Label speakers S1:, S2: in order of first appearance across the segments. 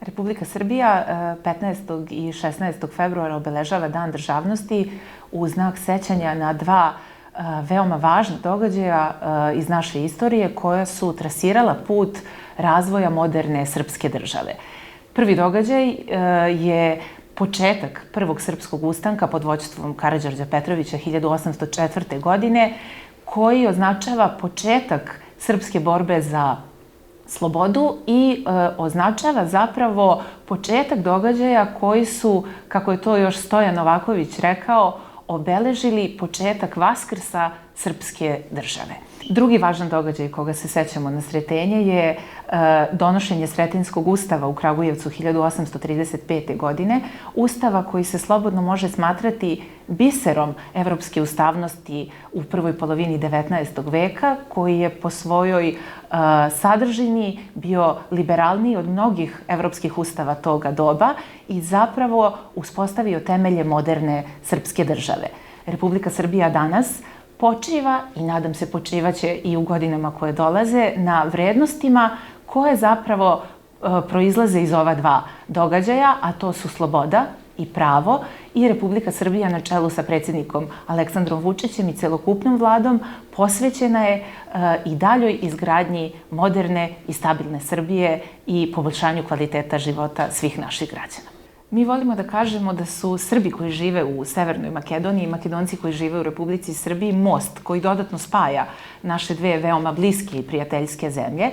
S1: Republika Srbija 15. i 16. februara obeležava Dan državnosti u znak sećanja na dva veoma važna događaja iz naše istorije koja su trasirala put razvoja moderne srpske države. Prvi događaj je početak prvog srpskog ustanka pod vođstvom Karađorđa Petrovića 1804. godine, koji označava početak srpske borbe za slobodu i označava zapravo početak događaja koji su, kako je to još Stojan Novaković rekao, obeležili početak vaskrsa srpske države. Drugi važan događaj koga se sećamo na Sretenje je donošenje Sretenjskog ustava u Kragujevcu 1835. godine, ustava koji se slobodno može smatrati biserom evropske ustavnosti u prvoj polovini 19. veka, koji je po svojoj sadržini bio liberalniji od mnogih evropskih ustava toga doba i zapravo uspostavio temelje moderne srpske države. Republika Srbija danas počiva i nadam se počivaće i u godinama koje dolaze na vrednostima koje zapravo proizlaze iz ova dva događaja, a to su sloboda i pravo, i Republika Srbija na čelu sa predsjednikom Aleksandrom Vučićem i celokupnom vladom posvećena je i daljoj izgradnji moderne i stabilne Srbije i poboljšanju kvaliteta života svih naših građana. Mi volimo da kažemo da su Srbi koji žive u Severnoj Makedoniji i Makedonci koji žive u Republici Srbiji most koji dodatno spaja naše dve veoma bliske i prijateljske zemlje.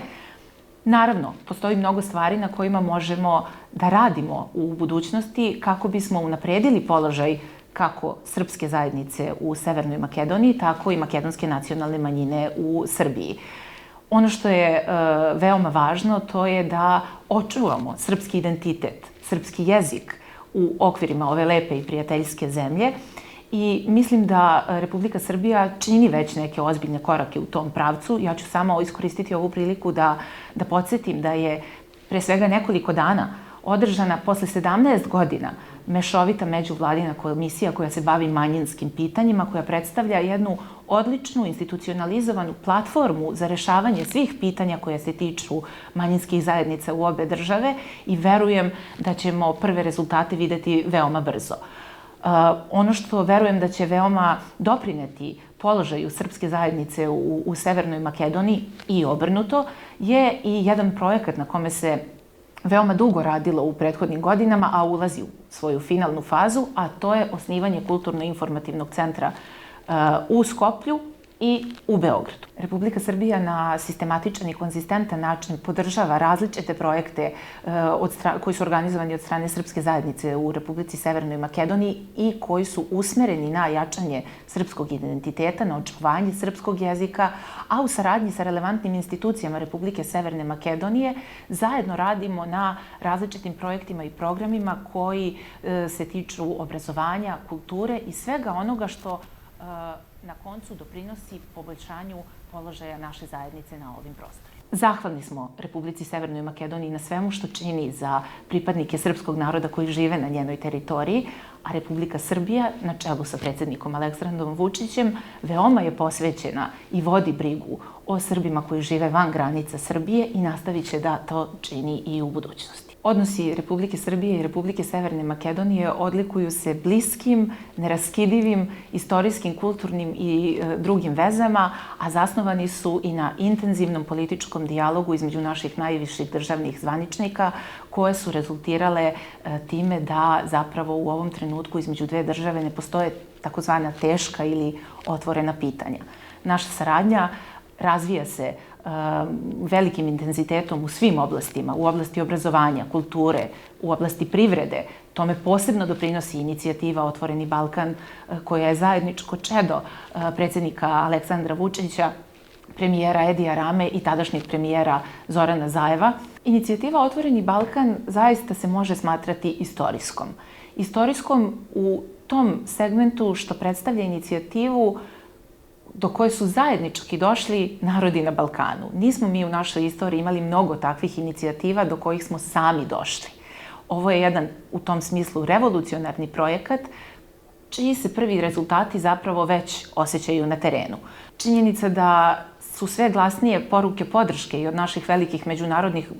S1: Naravno, postoji mnogo stvari na kojima možemo da radimo u budućnosti kako bismo unapredili položaj kako srpske zajednice u Severnoj Makedoniji, tako i makedonske nacionalne manjine u Srbiji. Ono što je veoma važno, to je da očuvamo srpski identitet, srpski jezik u okvirima ove lepe i prijateljske zemlje i mislim da Republika Srbija čini već neke ozbiljne korake u tom pravcu. Ja ću samo iskoristiti ovu priliku da podsjetim da je pre svega nekoliko dana održana posle 17 godina mešovita međuvladina komisija koja se bavi manjinskim pitanjima, koja predstavlja jednu odličnu institucionalizovanu platformu za rešavanje svih pitanja koje se tiču manjinskih zajednica u obe države i verujem da ćemo prve rezultate videti veoma brzo. Ono što verujem da će veoma doprineti položaju srpske zajednice u Severnoj Makedoniji i obrnuto je i jedan projekat na kome se veoma dugo radilo u prethodnim godinama, a ulazi u svoju finalnu fazu, a to je osnivanje Kulturno-informativnog centra u Skoplju i u Beogradu. Republika Srbija na sistematičan i konzistentan način podržava različite projekte koji su organizovani od strane srpske zajednice u Republici Severnoj Makedoniji i koji su usmereni na jačanje srpskog identiteta, na očuvanje srpskog jezika, a u saradnji sa relevantnim institucijama Republike Severne Makedonije zajedno radimo na različitim projektima i programima koji se tiču obrazovanja, kulture i svega onoga što na koncu doprinosi poboljšanju položaja naše zajednice na ovim prostorima. Zahvalni smo Republici Severnoj Makedoniji na svemu što čini za pripadnike srpskog naroda koji žive na njenoj teritoriji, a Republika Srbija, na čelu sa predsjednikom Aleksandrom Vučićem, veoma je posvećena i vodi brigu o Srbima koji žive van granica Srbije i nastavit će da to čini i u budućnosti. Odnosi Republike Srbije i Republike Severne Makedonije odlikuju se bliskim, neraskidivim, istorijskim, kulturnim i drugim vezama, a zasnovani su i na intenzivnom političkom dijalogu između naših najviših državnih zvaničnika, koje su rezultirale time da zapravo u ovom trenutku između dve države ne postoje takozvana teška ili otvorena pitanja. Naša saradnja razvija se velikim intenzitetom u svim oblastima, u oblasti obrazovanja, kulture, u oblasti privrede. Tome posebno doprinosi inicijativa Otvoreni Balkan, koja je zajedničko čedo predsjednika Aleksandra Vučića, premijera Edija Rame i tadašnjeg premijera Zorana Zajeva. Inicijativa Otvoreni Balkan zaista se može smatrati istorijskom. Istorijskom u tom segmentu što predstavlja inicijativu do koje su zajednički došli narodi na Balkanu. Nismo mi u našoj istoriji imali mnogo takvih inicijativa do kojih smo sami došli. Ovo je jedan u tom smislu revolucionarni projekat čiji se prvi rezultati zapravo već osjećaju na terenu. Činjenica da su sve glasnije poruke podrške i od naših velikih međunarodnih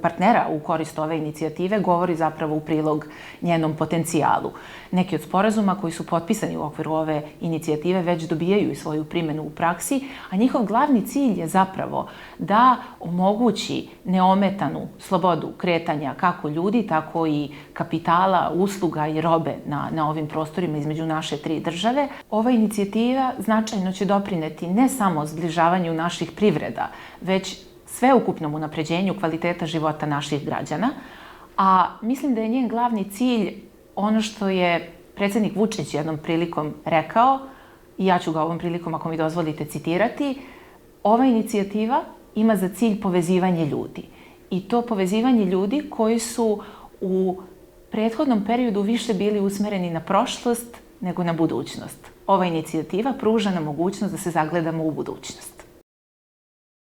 S1: partnera u korist ove inicijative, govori zapravo u prilog njenom potencijalu. Neki od sporazuma koji su potpisani u okviru ove inicijative već dobijaju i svoju primjenu u praksi, a njihov glavni cilj je zapravo da omogući neometanu slobodu kretanja kako ljudi, tako i kapitala, usluga i robe na ovim prostorima između naše tri države. Ova inicijativa značajno će doprineti ne samo zbližavanju naših privreda, već sveukupnom unapređenju kvaliteta života naših građana, a mislim da je njen glavni cilj ono što je predsjednik Vučić jednom prilikom rekao, i ja ću ga ovom prilikom, ako mi dozvolite, citirati, ova inicijativa ima za cilj povezivanje ljudi. I to povezivanje ljudi koji su u prethodnom periodu više bili usmereni na prošlost nego na budućnost. Ova inicijativa pruža nam mogućnost da se zagledamo u budućnost.